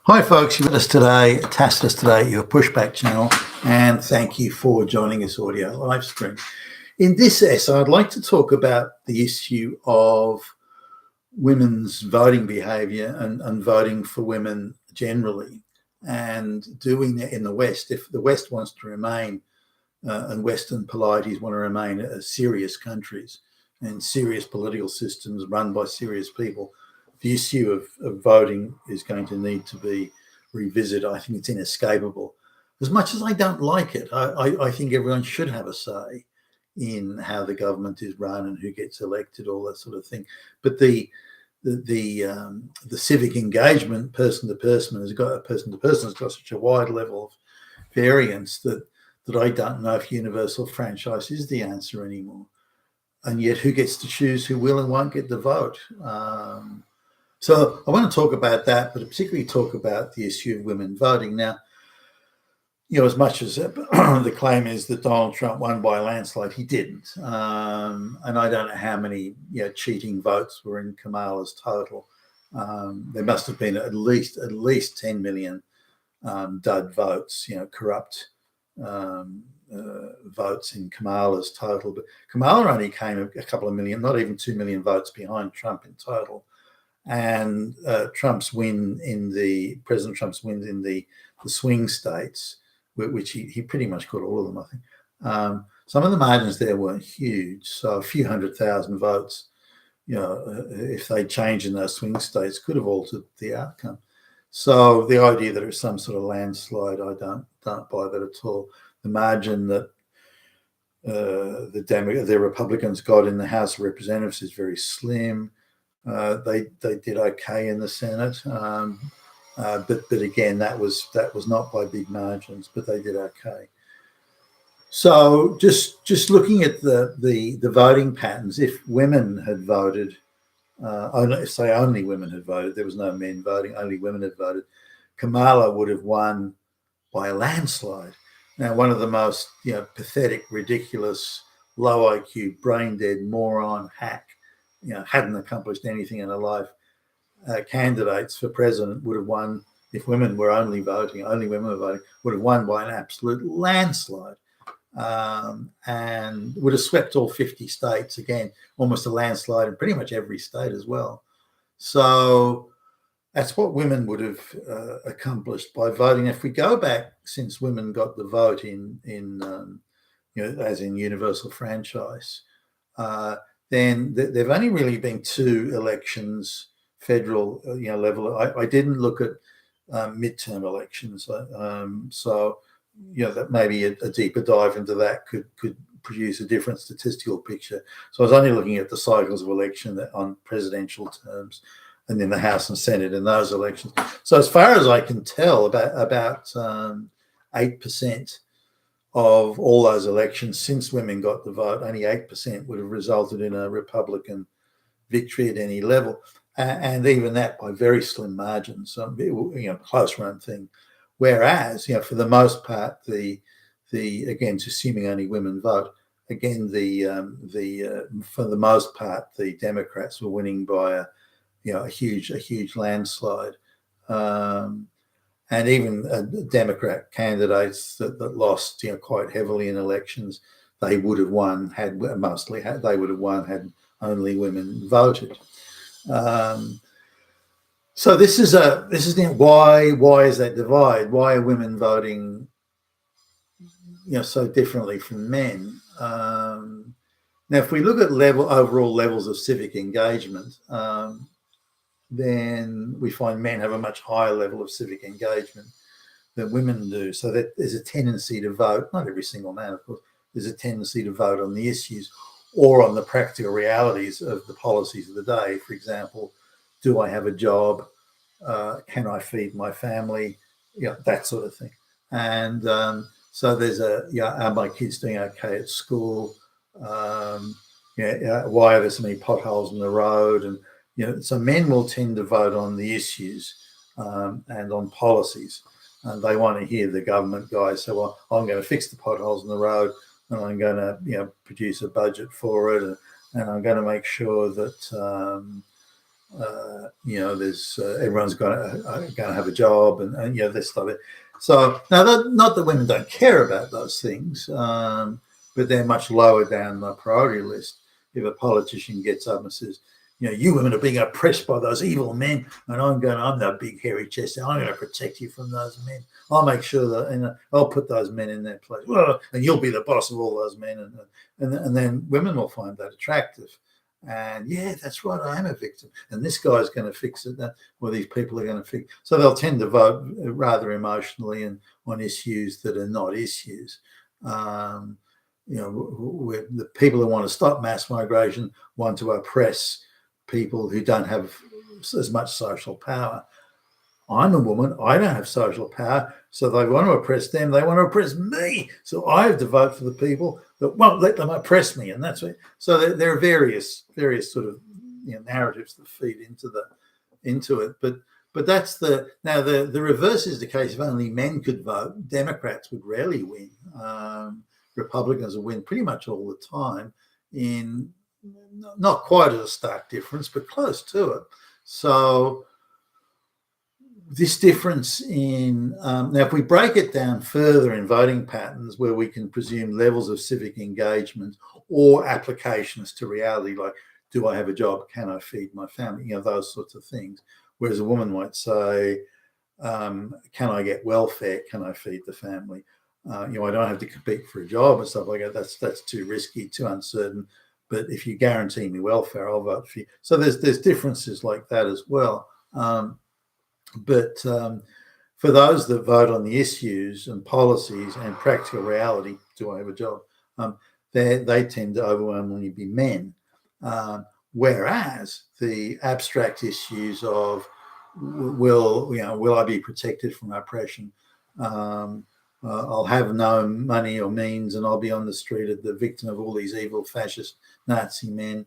Hi folks, you're with us today, Tacitus today, your pushback channel, and thank you for joining this audio live stream. In this essay, I'd like to talk about the issue of women's voting behaviour and voting for women generally, and doing that in the West. If the West wants to remain, and Western polities want to remain as serious countries and serious political systems run by serious people, the issue of voting is going to need to be revisited. I think it's inescapable. As much as I don't like it, I think everyone should have a say in how the government is run and who gets elected, all that sort of thing. But the civic engagement, person to person has got such a wide level of variance that I don't know if universal franchise is the answer anymore. And yet, who gets to choose who will and won't get the vote? So I want to talk about that, but particularly talk about the issue of women voting. Now, as much as the claim is that Donald Trump won by a landslide, he didn't. And I don't know how many cheating votes were in Kamala's total. There must have been at least 10 million dud votes, corrupt votes in Kamala's total. But Kamala only came a couple of million, not even 2 million votes behind Trump in total. And President Trump's wins in the swing states, which he pretty much got all of them, I think. Some of the margins there weren't huge, so a few 100,000 votes, if they changed in those swing states, could have altered the outcome. So the idea that it was some sort of landslide, I don't buy that at all. The margin that the Republicans got in the House of Representatives is very slim. They did okay in the Senate, but again, that was not by big margins, but they did okay. So just looking at the voting patterns, if women had voted, only women had voted, there was no men voting, only women had voted, Kamala would have won by a landslide. Now, one of the most pathetic, ridiculous, low IQ, brain dead, moron, hack, hadn't accomplished anything in her life, candidates for president would have won, if women were only women were voting, would have won by an absolute landslide, and would have swept all 50 states, again, almost a landslide in pretty much every state as well. So that's what women would have accomplished by voting. If we go back since women got the vote as in universal franchise, then there've only really been two elections, federal level. I didn't look at midterm elections, so that maybe a deeper dive into that could produce a different statistical picture. So I was only looking at the cycles of election on presidential terms, and then the House and Senate in those elections. So as far as I can tell, about 8% of all those elections since women got the vote, only 8% would have resulted in a Republican victory at any level, and even that by very slim margins, close run thing. Whereas, for the most part, the again, assuming only women vote, again, for the most part, the Democrats were winning by a huge landslide. And even Democrat candidates that lost, quite heavily in elections, they would have won had only women voted. So this is why is that divide? Why are women voting, so differently from men? Now, if we look at overall levels of civic engagement, then we find men have a much higher level of civic engagement than women do. So that there's a tendency to vote, not every single man, of course, there's a tendency to vote on the issues or on the practical realities of the policies of the day. For example, do I have a job? Can I feed my family? That sort of thing. And so there's are my kids doing okay at school? Why are there so many potholes in the road? And so men will tend to vote on the issues and on policies, and they want to hear the government guys say, "Well, I'm going to fix the potholes in the road, and I'm going to produce a budget for it, and I'm going to make sure that There's everyone's going to have a job, and this stuff. So now, not that women don't care about those things, but they're much lower down the priority list. If a politician gets up and says, you women are being oppressed by those evil men, and I'm that big hairy chest, and I'm going to protect you from those men. I'll make sure that, I'll put those men in their place, and you'll be the boss of all those men, and then women will find that attractive. And that's right, I am a victim, and this guy's going to fix it. Or these people are going to fix. So they'll tend to vote rather emotionally and on issues that are not issues. The people who want to stop mass migration want to oppress people who don't have as much social power. I'm a woman, I don't have social power, so they want to oppress them, they want to oppress me. So I have to vote for the people that won't let them oppress me. And that's it. So there are various sort of narratives that feed into it. But that's the reverse is the case. If only men could vote, Democrats would rarely win. Republicans will win pretty much all the time, in not quite a stark difference, but close to it. So this difference in now, if we break it down further in voting patterns, where we can presume levels of civic engagement or applications to reality, like, do I have a job? Can I feed my family? Those sorts of things. Whereas a woman might say, can I get welfare? Can I feed the family? I don't have to compete for a job and stuff like that. That's too risky, too uncertain. But if you guarantee me welfare, I'll vote for you. So there's differences like that as well. But for those that vote on the issues and policies and practical reality, do I have a job? They tend to overwhelmingly be men. Whereas the abstract issues of will I be protected from oppression? I'll have no money or means, and I'll be on the street as the victim of all these evil fascist Nazi men.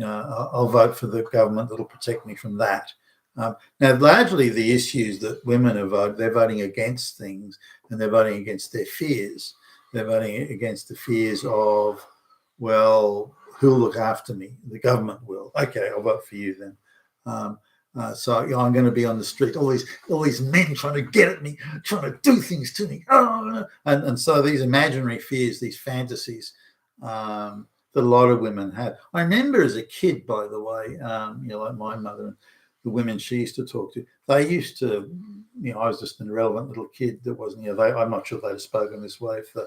I'll vote for the government that'll protect me from that. Now, largely the issues that women are voting, they're voting against things, and they're voting against their fears. They're voting against the fears of, well, who'll look after me? The government will. Okay, I'll vote for you then. So I'm going to be on the street. All these men trying to get at me, trying to do things to me. And so these imaginary fears, these fantasies that a lot of women have. I remember as a kid, by the way, like my mother and the women she used to talk to, they used to, I was just an irrelevant little kid that wasn't, I'm not sure they'd have spoken this way if the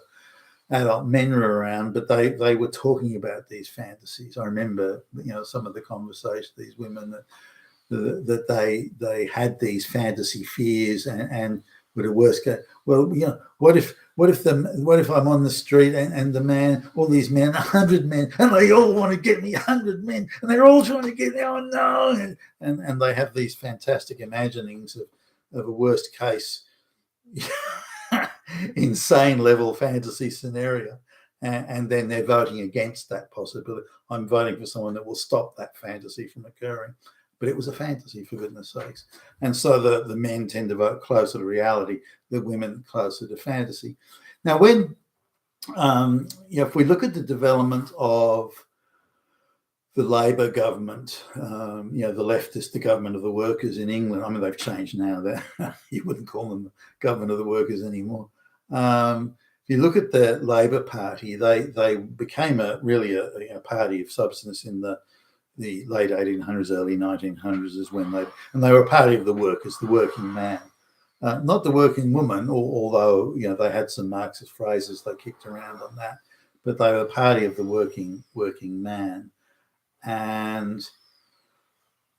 adult men were around, but they were talking about these fantasies. I remember, some of the conversations, these women that they had these fantasy fears and with a worst case, well, what if I'm on the street and the man, all these men, 100 men, and they all want to get me 100 men, and they're all trying to get me, oh no, and they have these fantastic imaginings of a worst case insane level fantasy scenario, and then they're voting against that possibility. I'm voting for someone that will stop that fantasy from occurring. But it was a fantasy, for goodness sakes. And so the men tend to vote closer to reality, the women closer to fantasy. Now, when if we look at the development of the Labour government, the leftist, the government of the workers in England, I mean, they've changed now. You wouldn't call them the government of the workers anymore. If you look at the Labour Party, they became really a party of substance in the late 1800s, early 1900s is when they were a party of the workers, the working man, not the working woman, although they had some Marxist phrases they kicked around on that, but they were a party of the working man, and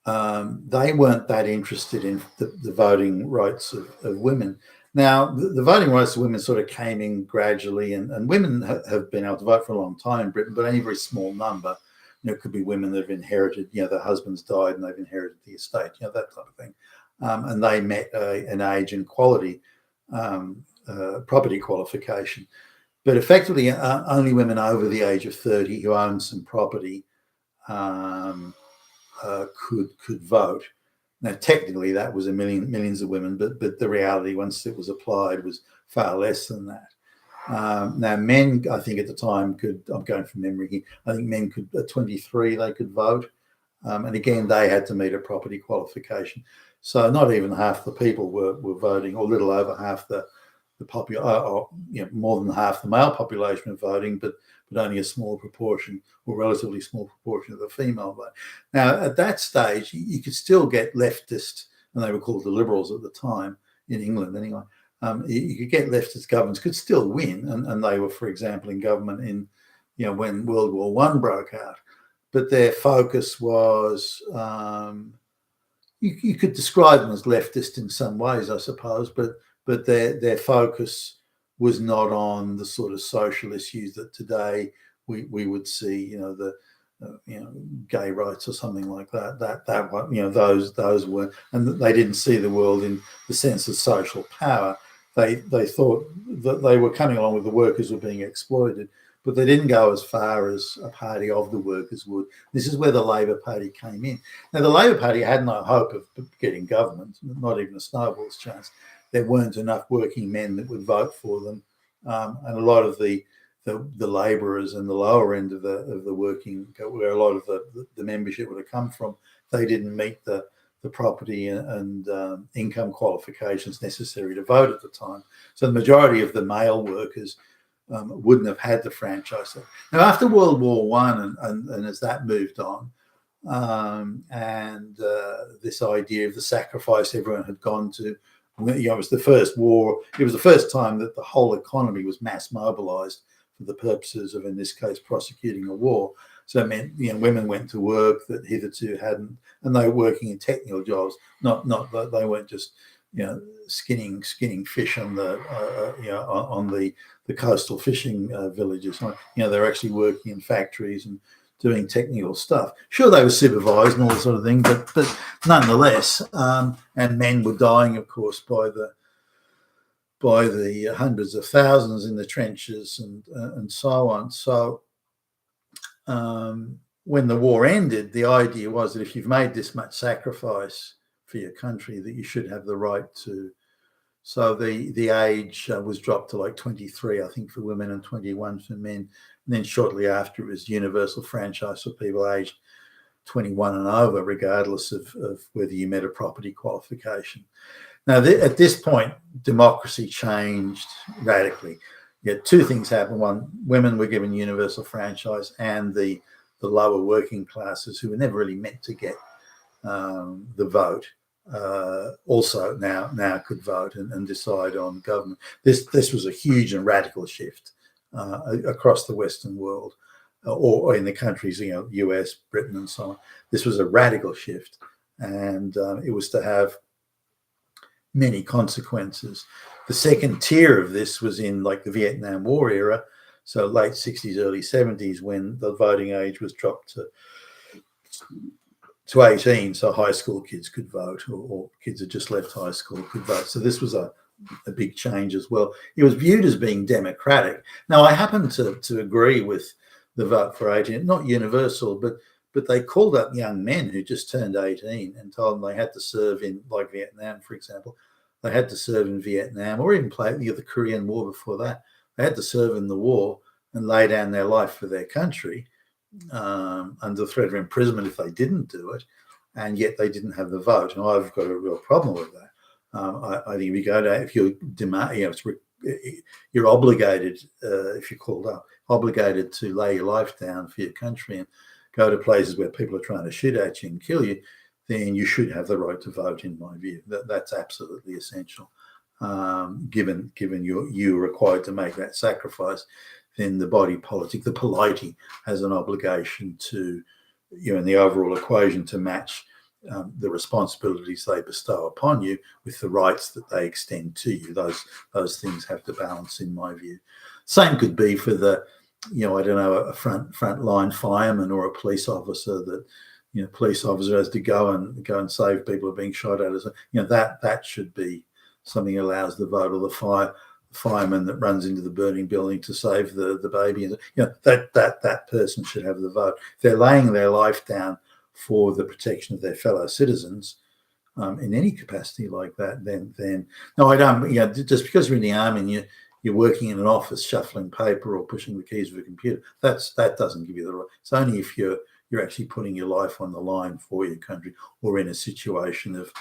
they weren't that interested in the voting rights of women. Now, the voting rights of women sort of came in gradually, and women have been able to vote for a long time in Britain, but only a very small number. It could be women that have inherited, their husbands died and they've inherited the estate, that type of thing. And they met an age and quality property qualification. But effectively, only women over the age of 30 who own some property could vote. Now, technically, that was millions of women, but the reality, once it was applied, was far less than that. Now, men, I think at the time I'm going from memory here, I think men could, at 23, they could vote. And again, they had to meet a property qualification. So not even half the people were voting, or little over half the more than half the male population were voting, but only a small proportion, or relatively small proportion, of the female vote. Now, at that stage, you could still get leftist, and they were called the Liberals at the time, in England anyway. You could get leftist governments could still win, and they were, for example, in government in, when World War One broke out. But their focus was, you could describe them as leftist in some ways, I suppose, but their focus was not on the sort of social issues that today we would see, the gay rights or something like that. That one, those were, and they didn't see the world in the sense of social power. They thought that they were coming along with the workers were being exploited, but they didn't go as far as a party of the workers would. This is where the Labor Party came in. Now, the Labor Party had no hope of getting government, not even a snowball's chance. There weren't enough working men that would vote for them, and a lot of the labourers and the lower end of the working, where a lot of the membership would have come from, they didn't meet the property and income qualifications necessary to vote at the time. So the majority of the male workers wouldn't have had the franchise. Now, after World War One, and as that moved on, and this idea of the sacrifice everyone had gone to, it was the first war. It was the first time that the whole economy was mass mobilized for the purposes of, in this case, prosecuting a war. So it meant, women went to work that hitherto hadn't, and they were working in technical jobs. Not that they weren't just, skinning fish on the, on the coastal fishing villages. They're actually working in factories and doing technical stuff. Sure, they were supervised and all that sort of thing, but nonetheless, and men were dying, of course, by the hundreds of thousands in the trenches and so on. So when the war ended, the idea was that if you've made this much sacrifice for your country, that you should have the right to. So the age was dropped to like 23, I think, for women, and 21 for men. And then shortly after, it was universal franchise for people aged 21 and over, regardless of whether you met a property qualification. Now, at this point, democracy changed radically. Two things happened. One, women were given universal franchise, and the lower working classes, who were never really meant to get the vote, also now could vote and decide on government. This was a huge and radical shift across the Western world, or in the countries, US, Britain, and so on. This was a radical shift, and it was to have many consequences. The second tier of this was in like the Vietnam War era, so late 60s, early 70s, when the voting age was dropped to 18, so high school kids could vote, or kids that just left high school could vote. So this was a big change as well. It was viewed as being democratic. Now, I happen to agree with the vote for 18, not universal, but they called up young men who just turned 18 and told them they had to serve in, like Vietnam, for example. They had to serve in Vietnam, or even play the Korean War before that. They had to serve in the war and lay down their life for their country, under threat of imprisonment if they didn't do it, and yet they didn't have the vote. And I've got a real problem with that. I think if you're you're obligated, if you're called up, obligated to lay your life down for your country and go to places where people are trying to shoot at you and kill you, then you should have the right to vote, in my view. That's absolutely essential. Given you're required to make that sacrifice, then the body politic, the polity, has an obligation to, in the overall equation, to match the responsibilities they bestow upon you with the rights that they extend to you. Those things have to balance, in my view. Same could be for the, a front line fireman or a police officer that, police officer has to go and save people who are being shot at. That should be something that allows the vote, or the fireman that runs into the burning building to save the baby. That person should have the vote. If they're laying their life down for the protection of their fellow citizens, in any capacity like that, then no, I don't. Just because you're in the army and you're working in an office shuffling paper or pushing the keys of a computer, that doesn't give you the right. It's only if you're you're actually putting your life on the line for your country, or in a situation of,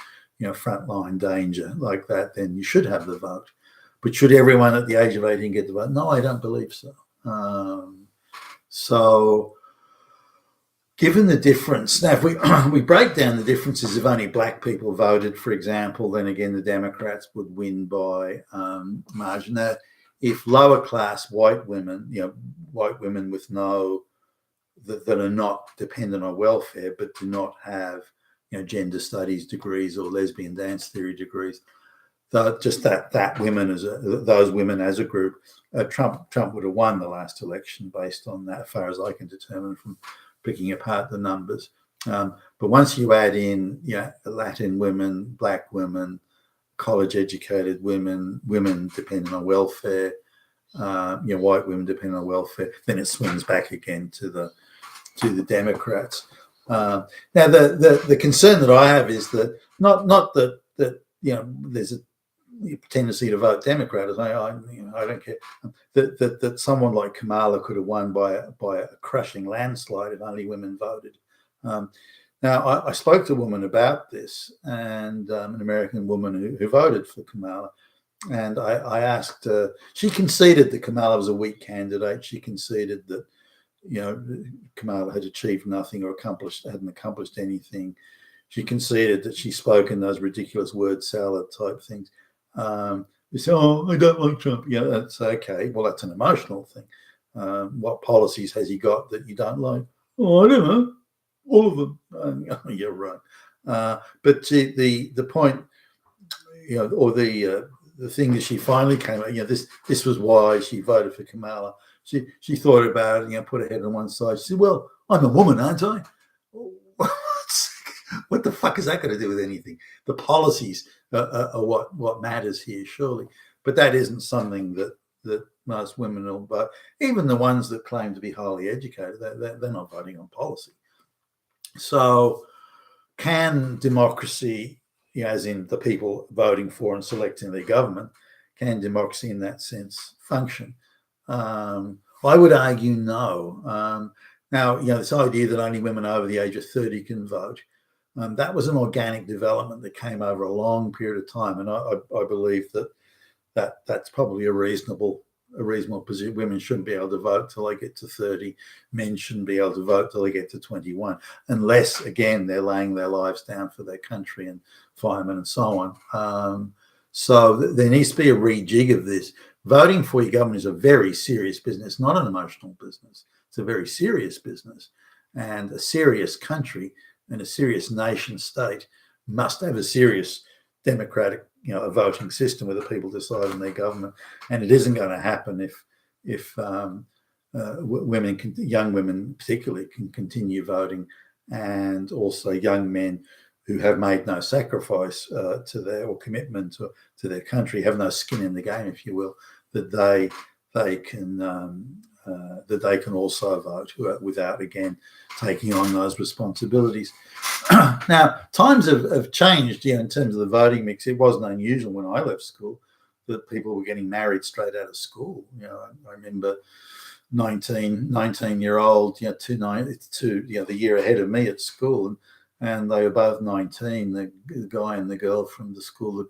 frontline danger like that, then you should have the vote. But should everyone at the age of 18 get the vote? No, I don't believe so. So given the difference, now if we break down the differences, if only black people voted, for example, then again the Democrats would win by margin. Now, if lower class white women, white women with that are not dependent on welfare, but do not have gender studies degrees or lesbian dance theory degrees, just those women as a group, Trump would have won the last election based on that, as far as I can determine from picking apart the numbers. But once you add in Latin women, black women, college educated women dependent on welfare, white women dependent on welfare, then it swings back again to the Democrats. Now the concern that I have is that not that there's a tendency to vote Democrat. I don't care that someone like Kamala could have won by a crushing landslide if only women voted. Now I spoke to a woman about this, and an American woman who voted for Kamala, and I asked her. She conceded that Kamala was a weak candidate. She conceded that Kamala had achieved nothing or hadn't accomplished anything. She conceded that she spoke in those ridiculous word salad type things. You say, "Oh, I don't like Trump." Yeah, that's okay. Well, that's an emotional thing. What policies has he got that you don't like? Oh, I don't know. All of them. You're right. But the point, or the thing that she finally came out, this was why she voted for Kamala. She thought about it, put her head on one side. She said, "Well, I'm a woman, aren't I?" What the fuck is that going to do with anything? The policies are what matters here, surely. But that isn't something that most women will vote. Even the ones that claim to be highly educated, they're not voting on policy. So can democracy, as in the people voting for and selecting their government, can democracy in that sense function? I would argue no. Now, this idea that only women over the age of 30 can vote, that was an organic development that came over a long period of time. And I believe that's probably a reasonable position. Women shouldn't be able to vote till they get to 30. Men shouldn't be able to vote till they get to 21, unless, again, they're laying their lives down for their country and firemen and so on. So there needs to be a rejig of this. Voting for your government is a very serious business, not an emotional business. It's a very serious business, and a serious country and a serious nation state must have a serious democratic, a voting system where the people decide on their government. And it isn't going to happen if women, young women particularly, can continue voting, and also young men who have made no sacrifice to their or commitment to their country, have no skin in the game, if you will, that they can also vote without, again, taking on those responsibilities. Now, times have changed, in terms of the voting mix. It wasn't unusual when I left school that people were getting married straight out of school. I remember 19-year-old, the year ahead of me at school, and they were both 19. The guy and the girl from the school that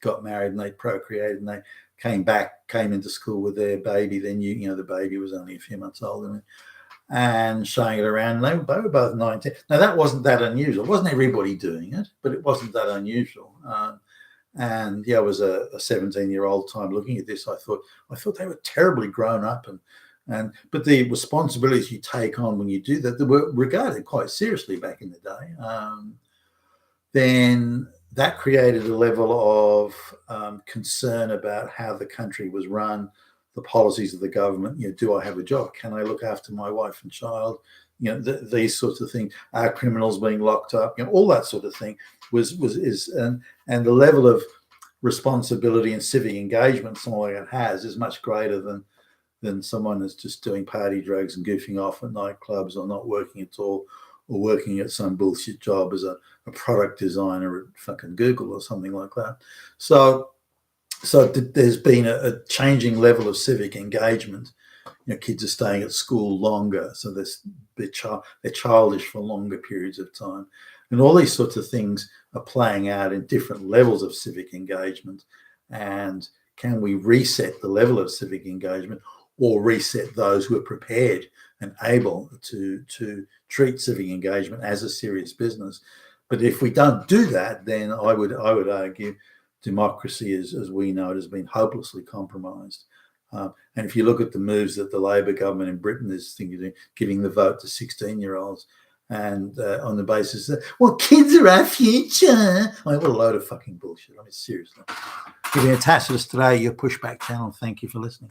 got married, and they procreated, and they came into school with their baby. Then the baby was only a few months older, and showing it around. And they were both 19. Now that wasn't that unusual. It wasn't everybody doing it, but it wasn't that unusual. And I was a 17-year-old time looking at this. I thought they were terribly grown up, but the responsibilities you take on when you do that, they were regarded quite seriously back in the day. Then that created a level of concern about how the country was run, the policies of the government. Do I have a job? Can I look after my wife and child? These sorts of things. Are criminals being locked up? All that sort of thing and the level of responsibility and civic engagement someone like that has is much greater than someone that's just doing party drugs and goofing off at nightclubs, or not working at all, or working at some bullshit job as a product designer at fucking Google or something like that. So there's been a changing level of civic engagement kids are staying at school longer, so they're childish for longer periods of time. And all these sorts of things are playing out in different levels of civic engagement. And can we reset the level of civic engagement, or reset those who are prepared and able to treat civic engagement as a serious business? But if we don't do that, then I would argue democracy, as we know it, has been hopelessly compromised. And if you look at the moves that the Labor government in Britain is thinking of, giving the vote to 16-year-olds, and on the basis that, well, kids are our future. I mean, what a load of fucking bullshit. I mean, seriously. If you're attached to us today, your pushback channel, thank you for listening.